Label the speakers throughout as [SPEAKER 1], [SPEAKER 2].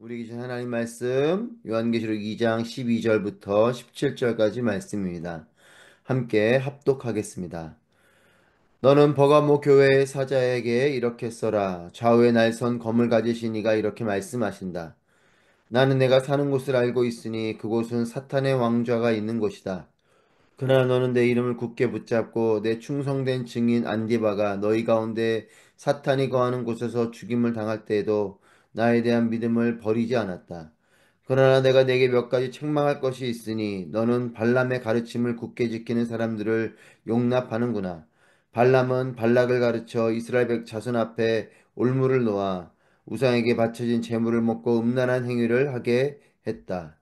[SPEAKER 1] 우리 계신 하나님 말씀 요한계시록 2장 12절부터 17절까지 말씀입니다. 함께 합독하겠습니다. 너는 버가모 교회의 사자에게 이렇게 써라. 좌우에 날선 검을 가지신 이가 이렇게 말씀하신다. 나는 내가 사는 곳을 알고 있으니 그곳은 사탄의 왕좌가 있는 곳이다. 그러나 너는 내 이름을 굳게 붙잡고 내 충성된 증인 안디바가 너희 가운데 사탄이 거하는 곳에서 죽임을 당할 때에도 나에 대한 믿음을 버리지 않았다. 그러나 내가 네게 몇 가지 책망할 것이 있으니 너는 발람의 가르침을 굳게 지키는 사람들을 용납하는구나. 발람은 발락을 가르쳐 이스라엘 백 자손 앞에 올무를 놓아 우상에게 바쳐진 제물을 먹고 음란한 행위를 하게 했다.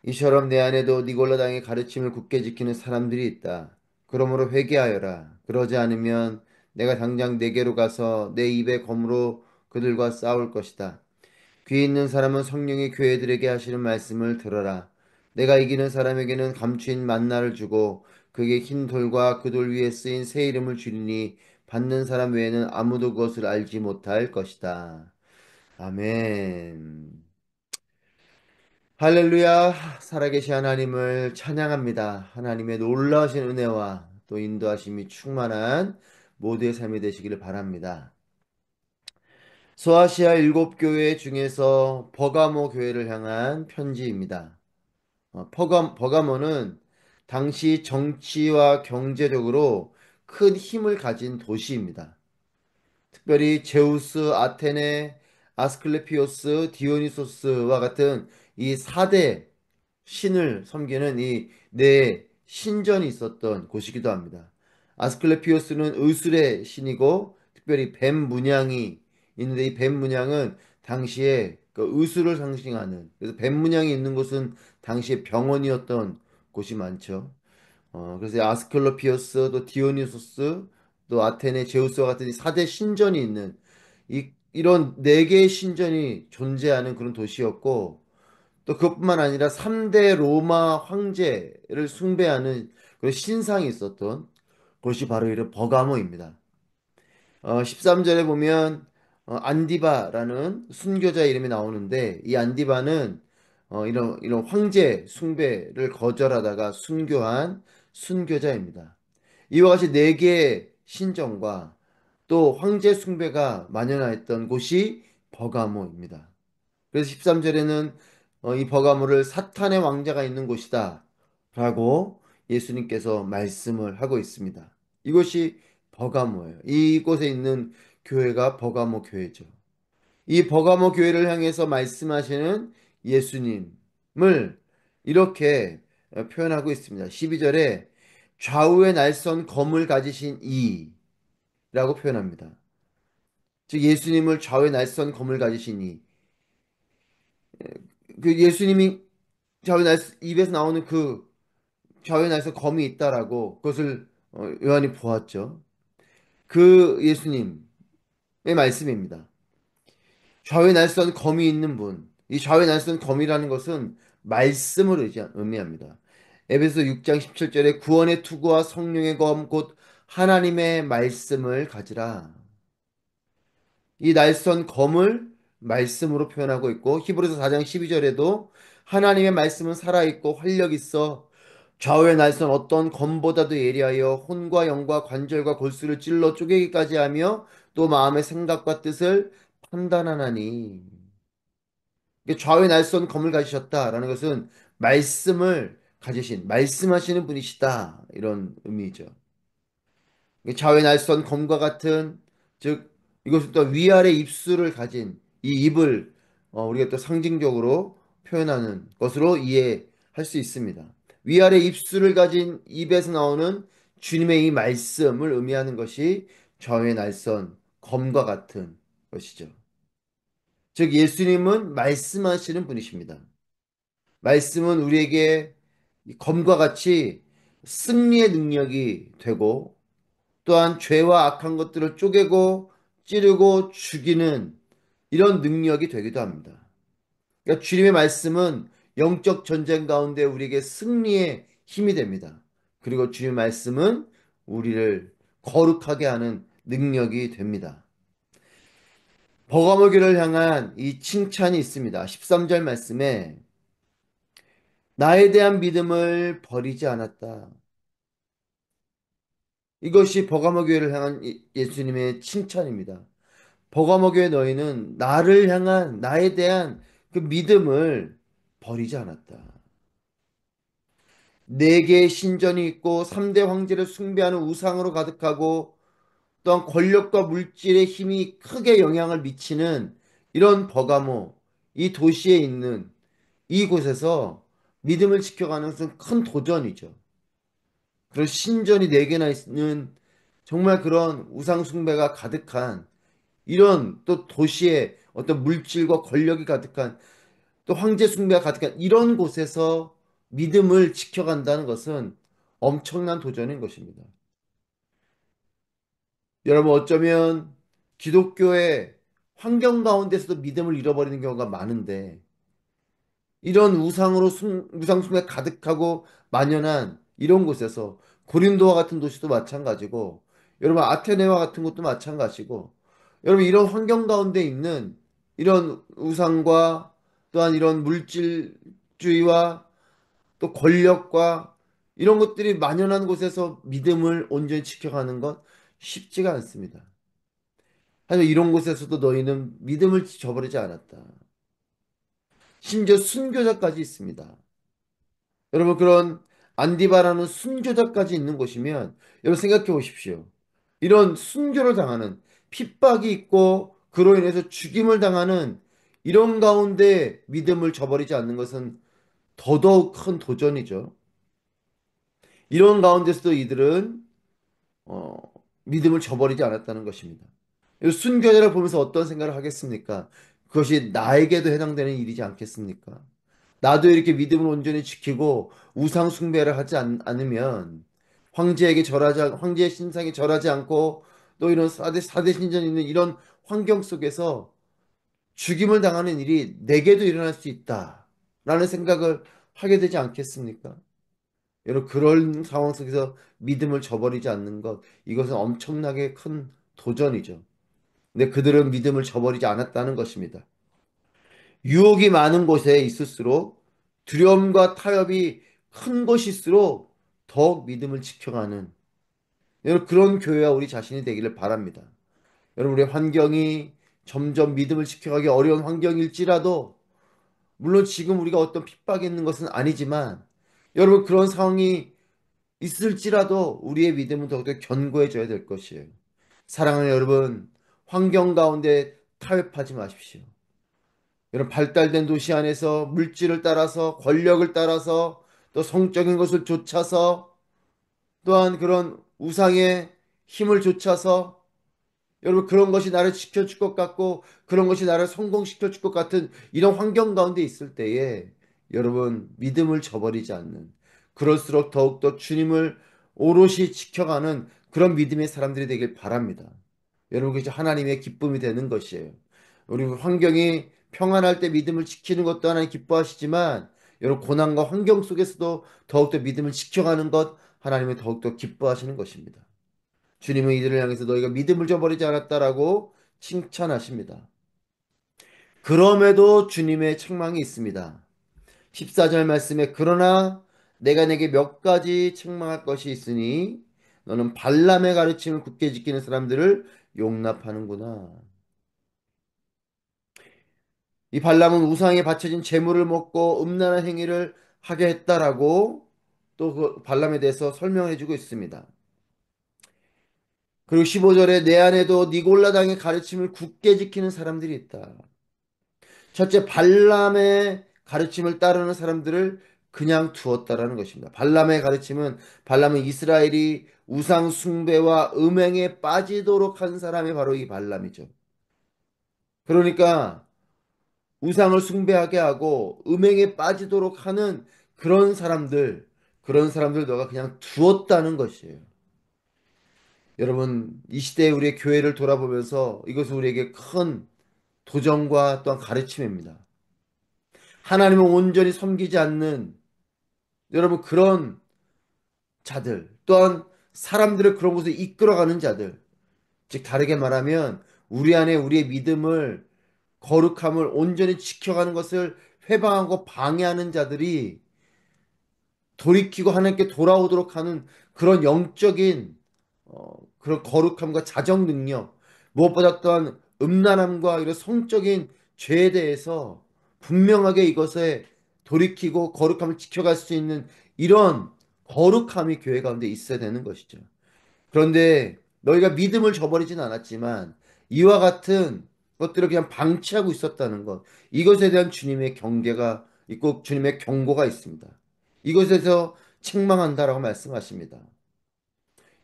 [SPEAKER 1] 이처럼 내 안에도 니골라당의 가르침을 굳게 지키는 사람들이 있다. 그러므로 회개하여라. 그러지 않으면 내가 당장 내게로 가서 내 입의 검으로 그들과 싸울 것이다. 귀 있는 사람은 성령이 교회들에게 하시는 말씀을 들어라. 내가 이기는 사람에게는 감추인 만나를 주고 그에게 흰 돌과 그 돌 위에 쓰인 새 이름을 주리니 받는 사람 외에는 아무도 그것을 알지 못할 것이다. 아멘. 할렐루야. 살아계신 하나님을 찬양합니다. 하나님의 놀라우신 은혜와 또 인도하심이 충만한 모두의 삶이 되시기를 바랍니다. 소아시아 일곱 교회 중에서 버가모 교회를 향한 편지입니다. 버가모는 당시 정치와 경제적으로 큰 힘을 가진 도시입니다. 특별히 제우스, 아테네, 아스클레피오스, 디오니소스와 같은 이 4대 신을 섬기는 이 네 신전이 있었던 곳이기도 합니다. 아스클레피오스는 의술의 신이고 특별히 뱀 문양이 있는데 이 뱀 문양은 당시에 그 의술을 상징하는 그래서 뱀 문양이 있는 곳은 당시에 병원이었던 곳이 많죠. 그래서 아스클로피오스, 또 디오니소스, 또 아테네, 제우스와 같은 이 4대 신전이 있는 이런 네 개의 신전이 존재하는 그런 도시였고 또 그것뿐만 아니라 3대 로마 황제를 숭배하는 그런 신상이 있었던 곳이 바로 이런 버가모입니다. 13절에 보면 안디바라는 순교자 이름이 나오는데 이 안디바는 이런 황제 숭배를 거절하다가 순교한 순교자입니다. 이와 같이 네 개의 신정과 또 황제 숭배가 만연하였던 곳이 버가모입니다. 그래서 13절에는 이 버가모를 사탄의 왕자가 있는 곳이다 라고 예수님께서 말씀을 하고 있습니다. 이곳이 버가모예요. 이곳에 있는 교회가 버가모 교회죠. 이 버가모 교회를 향해서 말씀하시는 예수님을 이렇게 표현하고 있습니다. 12절에 좌우에 날선 검을 가지신 이라고 표현합니다. 즉 예수님을 좌우에 날선 검을 가지신 이. 그 예수님이 좌우에 입에서 나오는 그 좌우에 날선 검이 있다라고 그것을 요한이 보았죠. 그 예수님의 말씀입니다. 좌우에 날선 검이 있는 분. 이 좌우에 날선 검이라는 것은 말씀을 의미합니다. 에베소 6장 17절에 구원의 투구와 성령의 검 곧 하나님의 말씀을 가지라. 이 날선 검을 말씀으로 표현하고 있고 히브리서 4장 12절에도 하나님의 말씀은 살아있고 활력 있어 좌우의 날선 어떤 검보다도 예리하여 혼과 영과 관절과 골수를 찔러 쪼개기까지 하며 또 마음의 생각과 뜻을 판단하나니. 좌우의 날선 검을 가지셨다라는 것은 말씀을 가지신 말씀하시는 분이시다 이런 의미죠. 좌우의 날선 검과 같은 즉 이것은 또 위아래 입술을 가진 이 입을 우리가 또 상징적으로 표현하는 것으로 이해할 수 있습니다. 위아래 입술을 가진 입에서 나오는 주님의 이 말씀을 의미하는 것이 좌우의 날선 검과 같은 것이죠. 즉 예수님은 말씀하시는 분이십니다. 말씀은 우리에게 이 검과 같이 승리의 능력이 되고 또한 죄와 악한 것들을 쪼개고 찌르고 죽이는 이런 능력이 되기도 합니다. 그러니까 주님의 말씀은 영적 전쟁 가운데 우리에게 승리의 힘이 됩니다. 그리고 주님의 말씀은 우리를 거룩하게 하는 능력이 됩니다. 버가모교를 향한 이 칭찬이 있습니다. 13절 말씀에 나에 대한 믿음을 버리지 않았다. 이것이 버가모교회를 향한 예수님의 칭찬입니다. 버가모교회 너희는 나를 향한 나에 대한 그 믿음을 버리지 않았다. 네 개의 신전이 있고 3대 황제를 숭배하는 우상으로 가득하고 또한 권력과 물질의 힘이 크게 영향을 미치는 이런 버가모, 이 도시에 있는 이곳에서 믿음을 지켜가는 것은 큰 도전이죠. 그런 신전이 네 개나 있는 정말 그런 우상숭배가 가득한 이런 또 도시에 어떤 물질과 권력이 가득한 또 황제 숭배가 가득한 이런 곳에서 믿음을 지켜간다는 것은 엄청난 도전인 것입니다. 여러분 어쩌면 기독교의 환경 가운데서도 믿음을 잃어버리는 경우가 많은데 이런 우상 숭배 가득하고 만연한 이런 곳에서 고린도와 같은 도시도 마찬가지고 여러분 아테네와 같은 곳도 마찬가지고 여러분 이런 환경 가운데 있는 이런 우상과 또한 이런 물질주의와 또 권력과 이런 것들이 만연한 곳에서 믿음을 온전히 지켜가는 것 쉽지가 않습니다. 하지만 이런 곳에서도 너희는 믿음을 저버리지 않았다. 심지어 순교자까지 있습니다. 여러분 그런 안디바라는 순교자까지 있는 곳이면 여러분 생각해 보십시오. 이런 순교를 당하는 핍박이 있고 그로 인해서 죽임을 당하는 이런 가운데 믿음을 저버리지 않는 것은 더더욱 큰 도전이죠. 이런 가운데서도 이들은 어, 믿음을 저버리지 않았다는 것입니다. 이 순교자를 보면서 어떤 생각을 하겠습니까? 그것이 나에게도 해당되는 일이지 않겠습니까? 나도 이렇게 믿음을 온전히 지키고 우상 숭배를 하지 않으면 황제의 신상에 절하지 않고 또 이런 사대 신전이 있는 이런 환경 속에서 죽임을 당하는 일이 내게도 일어날 수 있다라는 생각을 하게 되지 않겠습니까? 여러분 그런 상황 속에서 믿음을 저버리지 않는 것 이것은 엄청나게 큰 도전이죠. 근데 그들은 믿음을 저버리지 않았다는 것입니다. 유혹이 많은 곳에 있을수록 두려움과 타협이 큰 곳일수록 더욱 믿음을 지켜가는 여러분 그런 교회와 우리 자신이 되기를 바랍니다. 여러분 우리의 환경이 점점 믿음을 지켜가기 어려운 환경일지라도 물론 지금 우리가 어떤 핍박이 있는 것은 아니지만 여러분 그런 상황이 있을지라도 우리의 믿음은 더욱더 견고해져야 될 것이에요. 사랑하는 여러분 환경 가운데 타협하지 마십시오. 이런 발달된 도시 안에서 물질을 따라서 권력을 따라서 또 성적인 것을 좇아서 또한 그런 우상의 힘을 좇아서 여러분 그런 것이 나를 지켜줄 것 같고 그런 것이 나를 성공시켜줄 것 같은 이런 환경 가운데 있을 때에 여러분 믿음을 저버리지 않는 그럴수록 더욱더 주님을 오롯이 지켜가는 그런 믿음의 사람들이 되길 바랍니다. 여러분 그것이 하나님의 기쁨이 되는 것이에요. 우리 환경이 평안할 때 믿음을 지키는 것도 하나님 기뻐하시지만 여러분 고난과 환경 속에서도 더욱더 믿음을 지켜가는 것 하나님은 더욱더 기뻐하시는 것입니다. 주님은 이들을 향해서 너희가 믿음을 저버리지 않았다라고 칭찬하십니다. 그럼에도 주님의 책망이 있습니다. 14절 말씀에 그러나 내가 내게 몇 가지 책망할 것이 있으니 너는 발람의 가르침을 굳게 지키는 사람들을 용납하는구나. 이 발람은 우상에 바쳐진 재물을 먹고 음란한 행위를 하게 했다라고 또 그 발람에 대해서 설명해 주고 있습니다. 그리고 15절에 내 안에도 니골라당의 가르침을 굳게 지키는 사람들이 있다. 첫째, 발람의 가르침을 따르는 사람들을 그냥 두었다라는 것입니다. 발람은 이스라엘이 우상 숭배와 음행에 빠지도록 한 사람이 바로 이 발람이죠. 그러니까 우상을 숭배하게 하고 음행에 빠지도록 하는 그런 사람들 너가 그냥 두었다는 것이에요. 여러분, 이 시대에 우리의 교회를 돌아보면서 이것은 우리에게 큰 도전과 또한 가르침입니다. 하나님을 온전히 섬기지 않는 여러분 그런 자들 또한 사람들을 그런 곳에 이끌어가는 자들 즉 다르게 말하면 우리 안에 우리의 믿음을, 거룩함을 온전히 지켜가는 것을 회방하고 방해하는 자들이 돌이키고 하나님께 돌아오도록 하는 그런 영적인 그런 거룩함과 자정 능력, 무엇보다 또한 음란함과 이런 성적인 죄에 대해서 분명하게 이것에 돌이키고 거룩함을 지켜갈 수 있는 이런 거룩함이 교회 가운데 있어야 되는 것이죠. 그런데 너희가 믿음을 저버리진 않았지만 이와 같은 것들을 그냥 방치하고 있었다는 것, 이것에 대한 주님의 경계가 있고 주님의 경고가 있습니다. 이것에서 책망한다라고 말씀하십니다.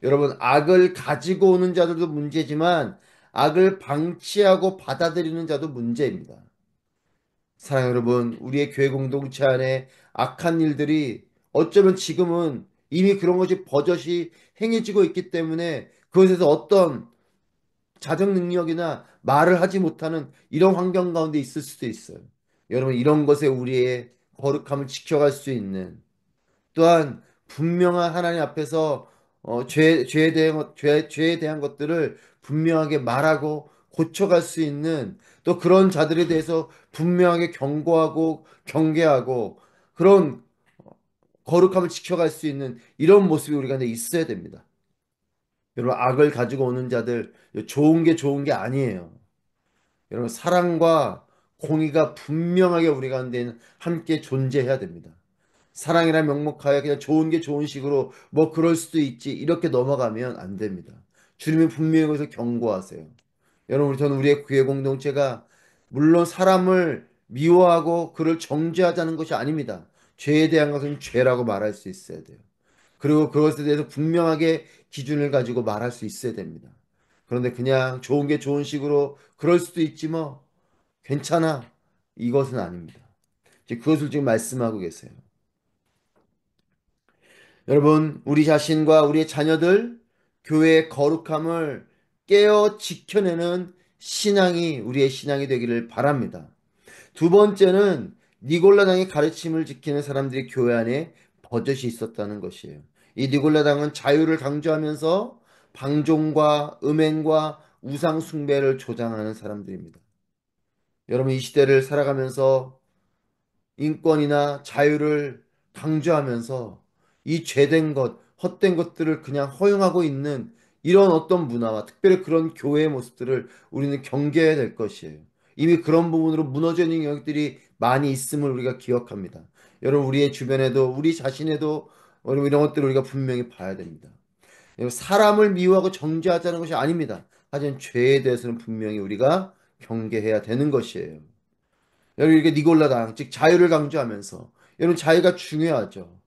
[SPEAKER 1] 여러분, 악을 가지고 오는 자들도 문제지만 악을 방치하고 받아들이는 자도 문제입니다. 사랑 여러분, 우리의 교회 공동체 안에 악한 일들이 어쩌면 지금은 이미 그런 것이 버젓이 행해지고 있기 때문에 그것에서 어떤 자정 능력이나 말을 하지 못하는 이런 환경 가운데 있을 수도 있어요. 여러분, 이런 것에 우리의 거룩함을 지켜갈 수 있는, 또한 분명한 하나님 앞에서 죄에 대한 것들을 분명하게 말하고 고쳐갈 수 있는, 또 그런 자들에 대해서 분명하게 경고하고 경계하고 그런 거룩함을 지켜갈 수 있는 이런 모습이 우리 가운데 있어야 됩니다. 여러분, 악을 가지고 오는 자들 좋은 게 좋은 게 아니에요. 여러분, 사랑과 공의가 분명하게 우리 가운데 함께 존재해야 됩니다. 사랑이라 명목하에 그냥 좋은 게 좋은 식으로 뭐 그럴 수도 있지 이렇게 넘어가면 안 됩니다. 주님이 분명히 거기서 경고하세요. 여러분, 저는 우리의 교회 공동체가 물론 사람을 미워하고 그를 정죄하자는 것이 아닙니다. 죄에 대한 것은 죄라고 말할 수 있어야 돼요. 그리고 그것에 대해서 분명하게 기준을 가지고 말할 수 있어야 됩니다. 그런데 그냥 좋은 게 좋은 식으로 그럴 수도 있지 뭐 괜찮아, 이것은 아닙니다. 그것을 지금 말씀하고 계세요. 여러분, 우리 자신과 우리의 자녀들, 교회의 거룩함을 깨어 지켜내는 신앙이 우리의 신앙이 되기를 바랍니다. 두 번째는 니골라당의 가르침을 지키는 사람들이 교회 안에 버젓이 있었다는 것이에요. 이 니골라당은 자유를 강조하면서 방종과 음행과 우상 숭배를 조장하는 사람들입니다. 여러분, 이 시대를 살아가면서 인권이나 자유를 강조하면서 이 죄된 것, 헛된 것들을 그냥 허용하고 있는 이런 어떤 문화와 특별히 그런 교회의 모습들을 우리는 경계해야 될 것이에요. 이미 그런 부분으로 무너져 있는 영역들이 많이 있음을 우리가 기억합니다. 여러분, 우리의 주변에도 우리 자신에도 여러분, 이런 것들을 우리가 분명히 봐야 됩니다. 사람을 미워하고 정죄하자는 것이 아닙니다. 하지만 죄에 대해서는 분명히 우리가 경계해야 되는 것이에요. 여러분, 이렇게 니골라당, 즉 자유를 강조하면서, 여러분, 자유가 중요하죠.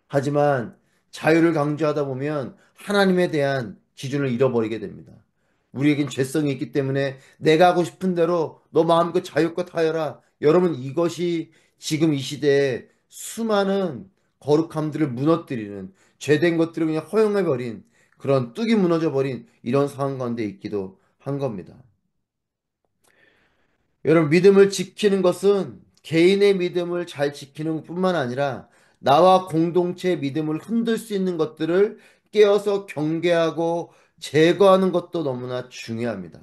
[SPEAKER 1] 하지만 자유를 강조하다 보면 하나님에 대한 기준을 잃어버리게 됩니다. 우리에겐 죄성이 있기 때문에 내가 하고 싶은 대로 너 마음껏 자유껏 하여라. 여러분, 이것이 지금 이 시대에 수많은 거룩함들을 무너뜨리는, 죄된 것들을 그냥 허용해버린, 그런 뚝이 무너져버린 이런 상황 가운데 있기도 한 겁니다. 여러분, 믿음을 지키는 것은 개인의 믿음을 잘 지키는 뿐만 아니라 나와 공동체의 믿음을 흔들 수 있는 것들을 깨어서 경계하고 제거하는 것도 너무나 중요합니다.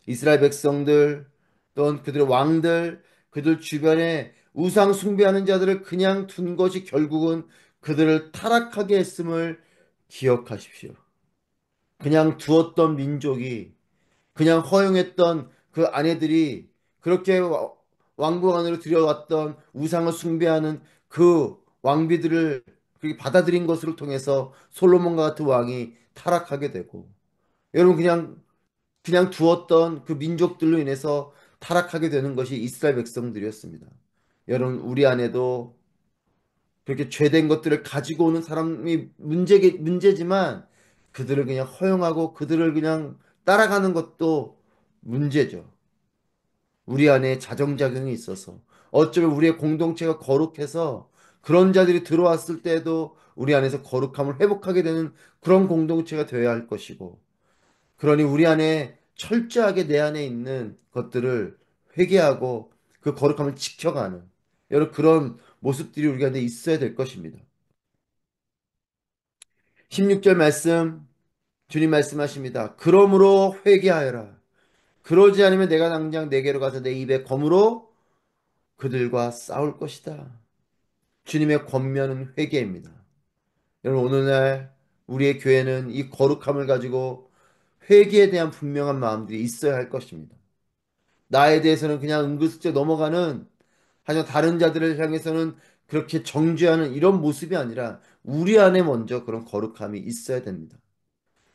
[SPEAKER 1] 이스라엘 백성들 또는 그들의 왕들, 그들 주변에 우상 숭배하는 자들을 그냥 둔 것이 결국은 그들을 타락하게 했음을 기억하십시오. 그냥 두었던 민족이, 그냥 허용했던 그 아내들이 그렇게 왕궁 안으로 들여왔던 우상을 숭배하는 그 왕비들을 그렇게 받아들인 것을 통해서 솔로몬과 같은 왕이 타락하게 되고, 여러분, 그냥 두었던 그 민족들로 인해서 타락하게 되는 것이 이스라엘 백성들이었습니다. 여러분, 우리 안에도 그렇게 죄된 것들을 가지고 오는 사람이 문제지만 그들을 그냥 허용하고 그들을 그냥 따라가는 것도 문제죠. 우리 안에 자정작용이 있어서 어쩌면 우리의 공동체가 거룩해서 그런 자들이 들어왔을 때에도 우리 안에서 거룩함을 회복하게 되는 그런 공동체가 되어야 할 것이고, 그러니 우리 안에 철저하게 내 안에 있는 것들을 회개하고 그 거룩함을 지켜가는 여러 그런 모습들이 우리 가운데 있어야 될 것입니다. 16절 말씀 주님 말씀하십니다. 그러므로 회개하여라. 그러지 않으면 내가 당장 내게로 가서 내 입에 검으로 그들과 싸울 것이다. 주님의 권면은 회개입니다. 여러분, 오늘날 우리의 교회는 이 거룩함을 가지고 회개에 대한 분명한 마음들이 있어야 할 것입니다. 나에 대해서는 그냥 은근슬쩍 넘어가는, 하지만 다른 자들을 향해서는 그렇게 정죄하는 이런 모습이 아니라 우리 안에 먼저 그런 거룩함이 있어야 됩니다.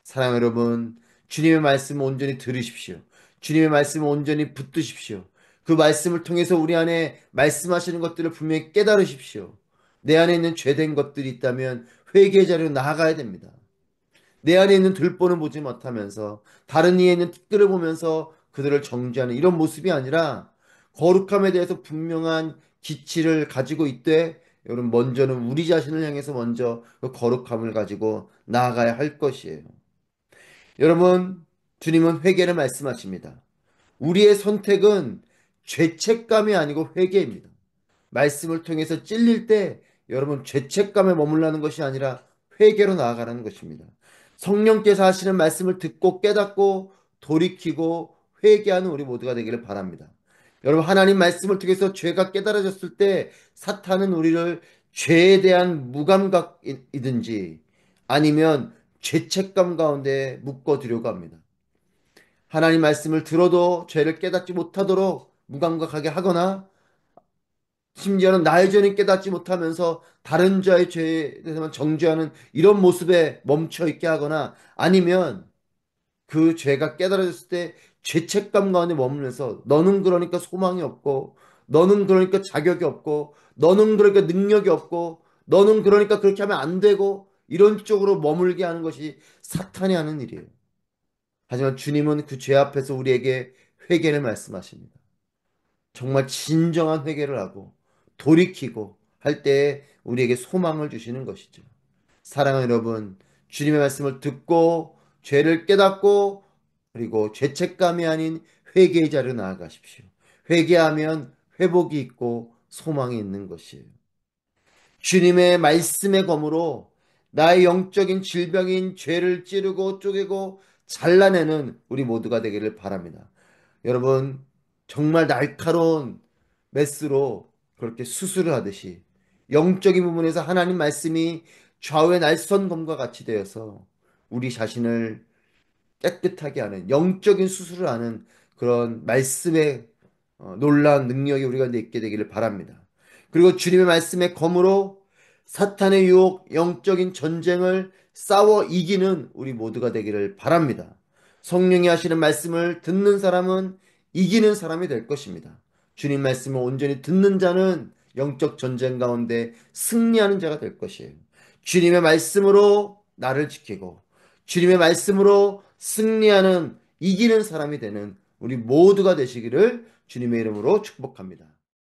[SPEAKER 1] 사랑 여러분, 주님의 말씀을 온전히 들으십시오. 주님의 말씀을 온전히 붙드십시오. 그 말씀을 통해서 우리 안에 말씀하시는 것들을 분명히 깨달으십시오. 내 안에 있는 죄된 것들이 있다면 회개의 자리로 나아가야 됩니다. 내 안에 있는 들보는 보지 못하면서 다른 이에 있는 티끌을 보면서 그들을 정죄하는 이런 모습이 아니라 거룩함에 대해서 분명한 기치를 가지고 있되, 여러분, 먼저는 우리 자신을 향해서 먼저 그 거룩함을 가지고 나아가야 할 것이에요. 여러분, 주님은 회개를 말씀하십니다. 우리의 선택은 죄책감이 아니고 회개입니다. 말씀을 통해서 찔릴 때 여러분, 죄책감에 머물라는 것이 아니라 회개로 나아가라는 것입니다. 성령께서 하시는 말씀을 듣고 깨닫고 돌이키고 회개하는 우리 모두가 되기를 바랍니다. 여러분, 하나님 말씀을 통해서 죄가 깨달아졌을 때 사탄은 우리를 죄에 대한 무감각이든지 아니면 죄책감 가운데 묶어두려고 합니다. 하나님 말씀을 들어도 죄를 깨닫지 못하도록 무감각하게 하거나, 심지어는 나의 죄는 깨닫지 못하면서 다른 자의 죄에 대해서만 정죄하는 이런 모습에 멈춰 있게 하거나, 아니면 그 죄가 깨달아졌을 때 죄책감 가운데 머물면서 너는 그러니까 소망이 없고, 너는 그러니까 자격이 없고, 너는 그러니까 능력이 없고, 너는 그러니까 그렇게 하면 안 되고, 이런 쪽으로 머물게 하는 것이 사탄이 하는 일이에요. 하지만 주님은 그 죄 앞에서 우리에게 회개를 말씀하십니다. 정말 진정한 회개를 하고 돌이키고 할 때에 우리에게 소망을 주시는 것이죠. 사랑하는 여러분, 주님의 말씀을 듣고 죄를 깨닫고 그리고 죄책감이 아닌 회개의 자리로 나아가십시오. 회개하면 회복이 있고 소망이 있는 것이에요. 주님의 말씀의 검으로 나의 영적인 질병인 죄를 찌르고 쪼개고 잘라내는 우리 모두가 되기를 바랍니다. 여러분, 정말 날카로운 메스로 그렇게 수술을 하듯이 영적인 부분에서 하나님 말씀이 좌우의 날선 검과 같이 되어서 우리 자신을 깨끗하게 하는 영적인 수술을 하는 그런 말씀의 놀라운 능력이 우리 가운데 있게 되기를 바랍니다. 그리고 주님의 말씀의 검으로 사탄의 유혹, 영적인 전쟁을 싸워 이기는 우리 모두가 되기를 바랍니다. 성령이 하시는 말씀을 듣는 사람은 이기는 사람이 될 것입니다. 주님 말씀을 온전히 듣는 자는 영적 전쟁 가운데 승리하는 자가 될 것이에요. 주님의 말씀으로 나를 지키고 주님의 말씀으로 승리하는 이기는 사람이 되는 우리 모두가 되시기를 주님의 이름으로 축복합니다.